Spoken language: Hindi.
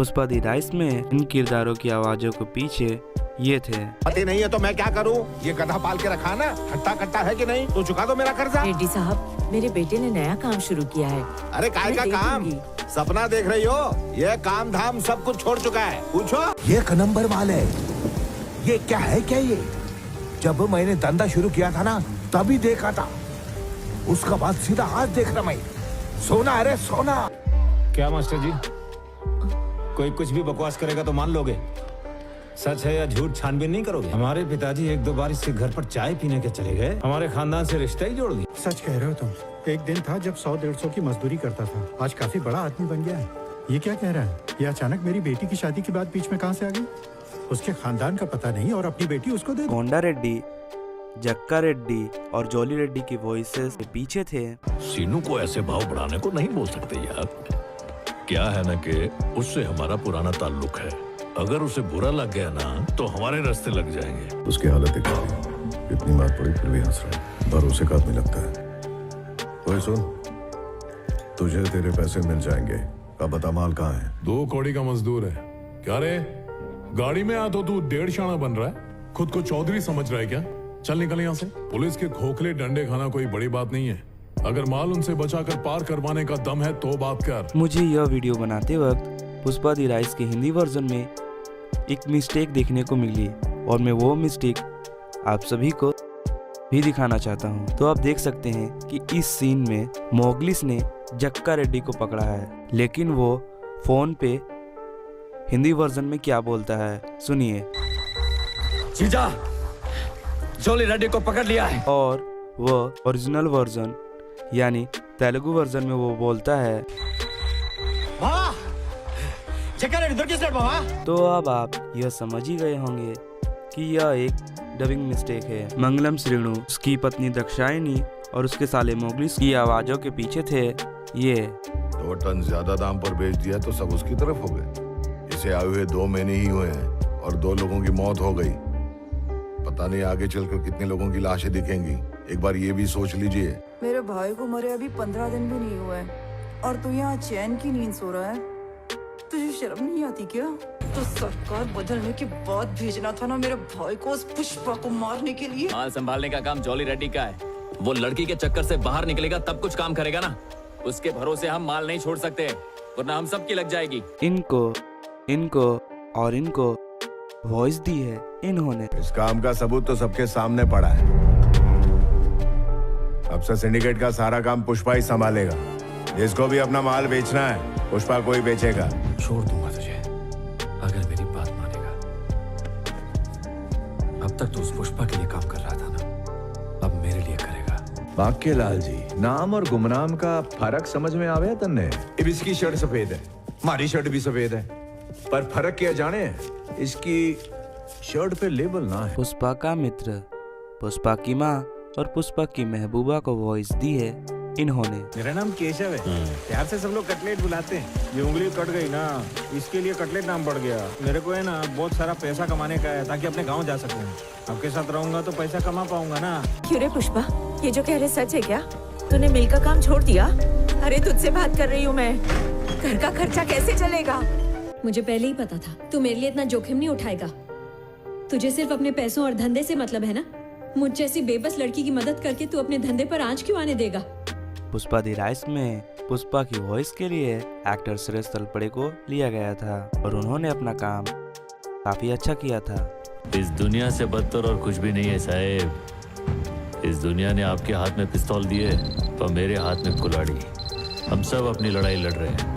पुष्पा दी राइस में इन किरदारों की आवाजों के पीछे ये थे। पति नहीं है तो मैं क्या करूं? ये गधा पाल के रखा ना, हट्टा कट्टा है कि नहीं? तो चुका दो मेरा कर्जा। रेड्डी साहब, मेरे बेटे ने नया काम शुरू किया है। अरे काय का मैं दे काम? दूंगी। सपना देख रही हो? ये काम धाम सब कुछ छोड़ चुका है। पूछो। ये एक नंबर माल है। ये क्या है क्या ये? जब मैंने धंधा शुरू किया था ना, तभी देखा था। उसका बाद सीधा आज देख रहा मैं। सोना, अरे सोना। क्या मास्टर जी, कोई कुछ भी बकवास करेगा तो मान लोगे? सच है या झूठ छानबीन नहीं करोगे? हमारे पिताजी एक दो बार इसके घर पर चाय पीने के चले गए, हमारे खानदान से रिश्ता ही जोड़ दिया। सच कह रहे हो तुम। एक दिन था जब 100-150 की मजदूरी करता था, आज काफी बड़ा आदमी बन गया है। ये क्या कह रहा है? ये अचानक मेरी बेटी की शादी की बात बीच में कहाँ से आ गई? उसके खानदान का पता नहीं और अपनी बेटी उसको दे दो। कोंडा रेड्डी, जक्का रेड्डी और जॉली रेड्डी की वॉइसेस के पीछे थे। सीनू को ऐसे भाव बढ़ाने को नहीं बोल सकते यार। क्या है ना कि उससे हमारा पुराना ताल्लुक है। अगर उसे बुरा लग गया ना तो हमारे रास्ते लग जाएंगे। उसकी हालत देखी, इतनी मार पड़ी फिर भी हंस रहा है। भरोसे का आदमी लगता है। ओए सुन, तुझे तेरे पैसे मिल जाएंगे। अब बता माल कहाँ है? 2 कौड़ी का मजदूर है। क्या रे, गाड़ी में आ तो तू 1.5 शाना बन रहा है? खुद को चौधरी समझ रहा है क्या? चल निकल यहाँ से। पुलिस के खोखले डंडे खाना कोई बड़ी बात नहीं है। अगर माल उनसे बचाकर पार करवाने का दम है तो बात कर। मुझे यह वीडियो बनाते वक्त पुष्पा दी राइस के हिंदी वर्जन में एक मिस्टेक देखने को मिली और मैं वो मिस्टेक आप सभी को भी दिखाना चाहता हूँ। तो आप देख सकते हैं कि इस सीन में मोगलिस ने जक्का रेड्डी को पकड़ा है, लेकिन वो फोन पे हिंदी वर्जन में क्या बोलता है सुनिए। जीजा, जॉली रेड्डी को पकड़ लिया है। और वो ओरिजिनल वर्जन यानी तेलुगु वर्जन में वो बोलता है। तो अब आप यह समझ ही गए होंगे कि यह एक डबिंग मिस्टेक है। मंगलम श्रीणु, उसकी पत्नी द्राक्षायणी और उसके साले मोगलिस की आवाजों के पीछे थे ये। 2 टन ज्यादा दाम पर बेच दिया तो सब उसकी तरफ हो गए। इसे आए हुए 2 महीने ही हुए हैं और 2 लोगों की मौत हो गई। पता नहीं आगे चलकर कितने लोगों की लाशें दिखेंगी। एक बार ये भी सोच लीजिए। मेरे भाई को मरे अभी 15 दिन भी नहीं हुए और तू यहाँ चैन की नींद सो रहा है। तुझे शर्म नहीं आती क्या? तो सरकार बदलने के बाद भेजना था ना मेरे भाई को उस पुष्पा को मारने के लिए। माल संभालने का काम जॉली रेड्डी का है। वो लड़की के चक्कर से बाहर निकलेगा तब कुछ काम करेगा ना। उसके भरोसे हम माल नहीं छोड़ सकते, वरना हम सबकी लग जाएगी। इनको और इनको वॉइस दी है इन्होंने। इस काम का सबूत तो सबके सामने पड़ा है। अब से सिंडिकेट का सारा काम पुष्पा ही संभालेगा। जिसको भी अपना माल बेचना है पुष्पा को ही बेचेगा। छोड़ दूंगा तुझे अगर मेरी बात मानेगा। अब तक तो उस पुष्पा के लिए काम कर रहा था ना, अब मेरे लिए करेगा। बाके लाल जी, नाम और गुमनाम का फर्क समझ में आवे तन्ने? इसकी शर्ट सफेद है, हमारी शर्ट भी सफेद है, पर फर्क क्या जाने? इसकी शर्ट पे लेबल ना है। पुष्पा का मित्र, पुष्पा की माँ और पुष्पा की महबूबा को वॉइस दी है इन्होंने। मेरा नाम केशव है। प्यार से सब लोग कटलेट बुलाते हैं। ये उंगली कट गई ना, इसके लिए कटलेट नाम पड़ गया। मेरे को है ना बहुत सारा पैसा कमाने का है ताकि अपने गांव जा सकूं। आपके साथ रहूंगा तो पैसा कमा पाऊंगा ना। क्यों रे पुष्पा, ये जो कह रहे सच है क्या? तूने मिल का काम छोड़ दिया? अरे तुझसे बात कर रही हूँ मैं। घर का खर्चा कैसे चलेगा? मुझे पहले ही पता था तू मेरे लिए इतना जोखिम नहीं उठाएगा। तुझे सिर्फ अपने पैसों और धंधे से मतलब है ना। मुझ जैसी बेबस लड़की की मदद करके तू अपने धंधे पर आंच क्यों आने देगा? पुष्पा दी राइस में पुष्पा की वॉइस के लिए एक्टर सुरेश तलपड़े को लिया गया था और उन्होंने अपना काम काफी अच्छा किया था। इस दुनिया से बदतर और कुछ भी नहीं है साहेब। इस दुनिया ने आपके हाथ में पिस्तौल दिए तो मेरे हाथ में कुल्हाड़ी। हम सब अपनी लड़ाई लड़ रहे हैं।